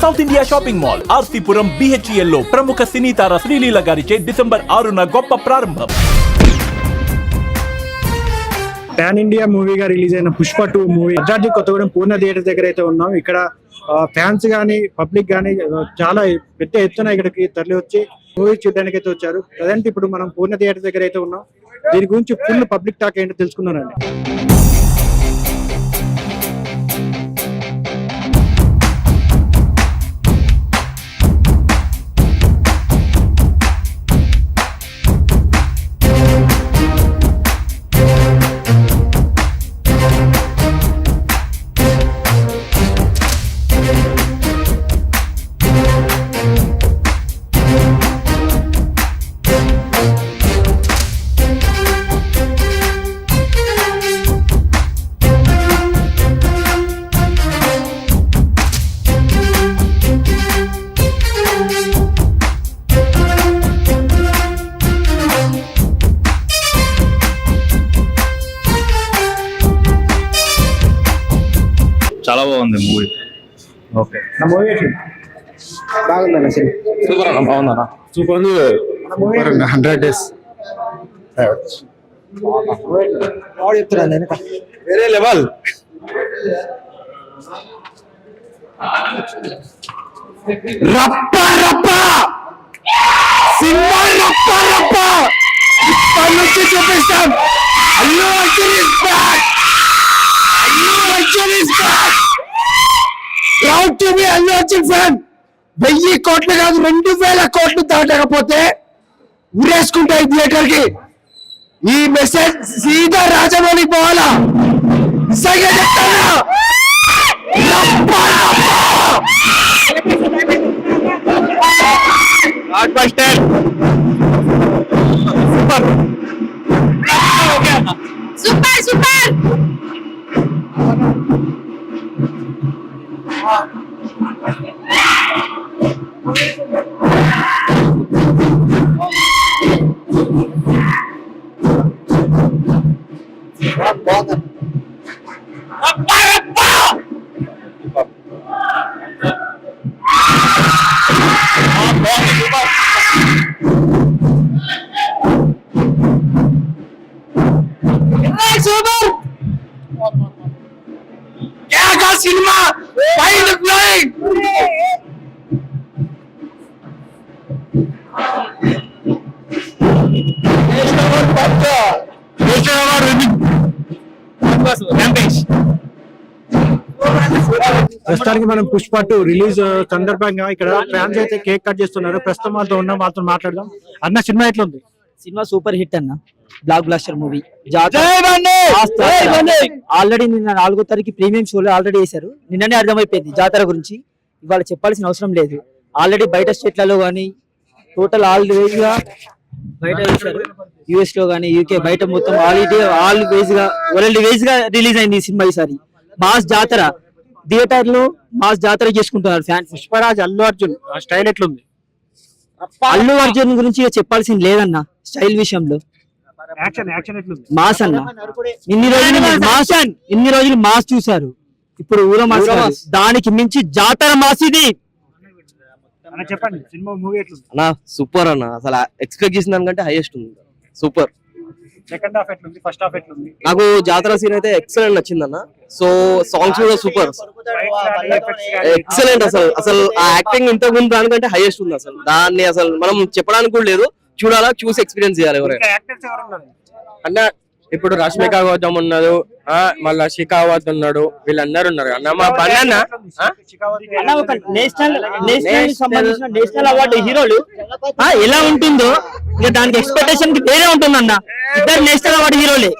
South India shopping mall RC Puram BHEL లో ప్రముఖ సినీ తార శ్రీలీల గారిచే డిసెంబర్ 6న గొప్ప ప్రారంభం. పాన్ ఇండియా మూవీగా రిలీజ్ అయిన పుష్ప 2 మూవీ అర్జార్జీ కొత్తగూడెం పూర్ణ థియేటర్ దగ్గర అయితే ఉన్నాం. ఇక్కడ ఫ్యాన్స్ గానీ పబ్లిక్ గానీ చాలా పెద్ద ఎత్తున ఇక్కడికి తరలి వచ్చి మూవీ చూడడానికి అయితే వచ్చారు. ప్రజెంట్ ఇప్పుడు మనం పూర్ణ థియేటర్ దగ్గర అయితే ఉన్నాం. దీని గురించి ఫుల్ పబ్లిక్ టాక్ ఏంటో తెలుసుకున్నారండి. చాలా బాగుంది మూవీ. ఓకే, నా మూవీ బాగుందన్న సినిమా. సూపర్ అన్న, బాగుందన్న. సూపర్ ఉంది. సూపర్ 100 days వేరే లెవెల్. రప్ప రప్ప సినిమా రప్ప రప్ప ఇప్పటి నుంచి చూపిస్తాం. Allu Arjun is back. Allu Arjun is back. Proud to be Allu Arjun fan. 1000 కోట్లు కాదు 2000 కోట్లు దాటకపోతే ఉరేసుకుంటాయి థియేటర్ కి. ఈ మెసేజ్ సీదా రాజమౌళికి పోవాలా? నిజంగా చెప్తానా? Super super. Cinema mind blowing. ప్రస్తుతానికి మనం పుష్ప 2 రిలీజ్ సందర్భంగా ఇక్కడ ఫ్యాన్స్ అయితే కేక్ కట్ చేస్తున్నారు. ప్రస్తుతం వాళ్ళతో ఉన్నాం, వాళ్ళతో మాట్లాడదాం. అన్న సినిమా ఎట్లా ఉంది? సినిమా సూపర్ హిట్ అన్న, బ్లాక్ బ్లాస్టర్ మూవీ. ఆల్రెడీ నిన్న 4వ తారీఖు ప్రీమియం షోలో ఆల్రెడీ వేశారు. నిన్ననే అర్థమైపోయింది జాతర గురించి. ఇవాళ చెప్పాల్సిన అవసరం లేదు. ఆల్రెడీ బయట స్టేట్లలో కానీ టోటల్ ఆల్ వేజ్ గా బయట వేశారు. US లో కానీ UK బయట మొత్తం ఆల్ వేజ్ గా వరల్డ్ వేజ్ గా రిలీజ్ అయింది ఈ సినిమా. ఈసారి మాస్ జాతర థియేటర్ లో మాస్ జాతర చేసుకుంటున్నారు ఫ్యాన్స్. పుష్పరాజ్ అల్లు అర్జున్ స్టైల్ ఎట్లుంది? అల్లు అర్జున్ గురించి చెప్పాల్సింది లేదన్న. స్టైల్ విషయంలో యాక్షన్ ఎట్లుంది? మాస్ అన్న. ఇన్ని రోజులు మాస్ చూసారు, ఇప్పుడు ఊర మాస్. దానికి మించి జాతర మాస్ ఇది. చెప్పండి సినిమా మూవీ ఎట్లుంది? అన్న సూపర్ అన్న. అసలు ఎక్స్పెక్ట్ చేసిన దానికంటే హైయెస్ట్ ఉంది. సూపర్. సెకండ్ హాఫ్ ఎట్లుంది? ఫస్ట్ హాఫ్ ఎట్లుంది? నాకు జాతర సీన్ అయితే ఎక్సలెంట్ నచ్చింది అన్న. సో సాంగ్స్ కూడా సూపర్, ఎక్సలెంట్. అసలు ఆ యాక్టింగ్ ఇంతకు ముందు దానికంటే హైయెస్ట్ ఉంది. అసలు దాన్ని అసలు మనం చెప్పడానికి కూడా లేదు, చూడాలా, చూసి ఎక్స్పీరియన్స్ చేయాలి ఎవరైనా. అన్న ఇప్పుడు రష్మిక గౌతమ్ ఉన్నాడు, మళ్ళా షికావత్ ఉన్నాడు, వీళ్ళందరూ ఉన్నారు అన్న. మా బండి ఒక నేషనల్ అవార్డు హీరోలు ఎలా ఉంటుందో ఇక దానికి ఎక్స్పెక్టేషన్ వేరే ఉంటుందన్న. ఇద్దరు నేషనల్ అవార్డు హీరోలే.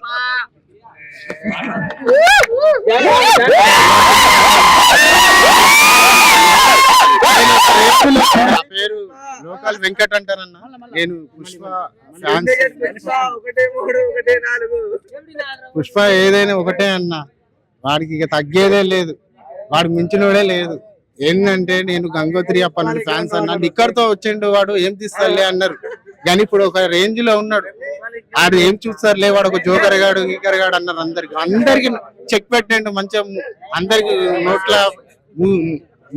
పేరు లోకల్ వెంకట్ అంటారన్న. నేను పుష్ప ఏదైనా ఒకటే అన్న. వాడికి ఇక తగ్గేదే లేదు, వాడు మించినోడే లేదు. ఏంటంటే నేను గంగోత్రి అప్ప నుండి ఫ్యాన్స్ అన్నా. ఇక్కడితో వచ్చిండు వాడు, ఏం తీస్తారులే అన్నారు. కానీ ఇప్పుడు ఒక రేంజ్ లో ఉన్నాడు. ఆడు ఏం చూస్తారులే, వాడు ఒక జోకర్ గాడు గీకర్ గాడు అన్నారు. అందరికి చెక్ పెట్టండు మంచిగా, అందరికి నోట్ల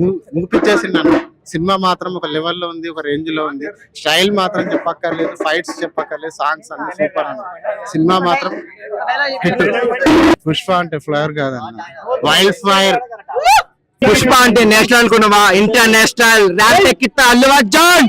ముగిపించేసింది అన్న. సినిమా మాత్రం ఒక లెవెల్లో ఉంది, ఒక రేంజ్ లో ఉంది. స్టైల్ మాత్రం చెప్పక్కర్లేదు, ఫైట్స్ చెప్పక్కర్లేదు, సాంగ్స్ అన్ని సూపర్ అన్న. సినిమా మాత్రం hit. పుష్ప అంటే ఫ్లవర్ కాదన్న, వైల్డ్ ఫైర్. పుష్ప అంటే నేషనల్ అనుకున్నావా? ఇంటర్నేషనల్ ర్యాంప్ ఎక్కిస్తా అల్లు అర్జున్.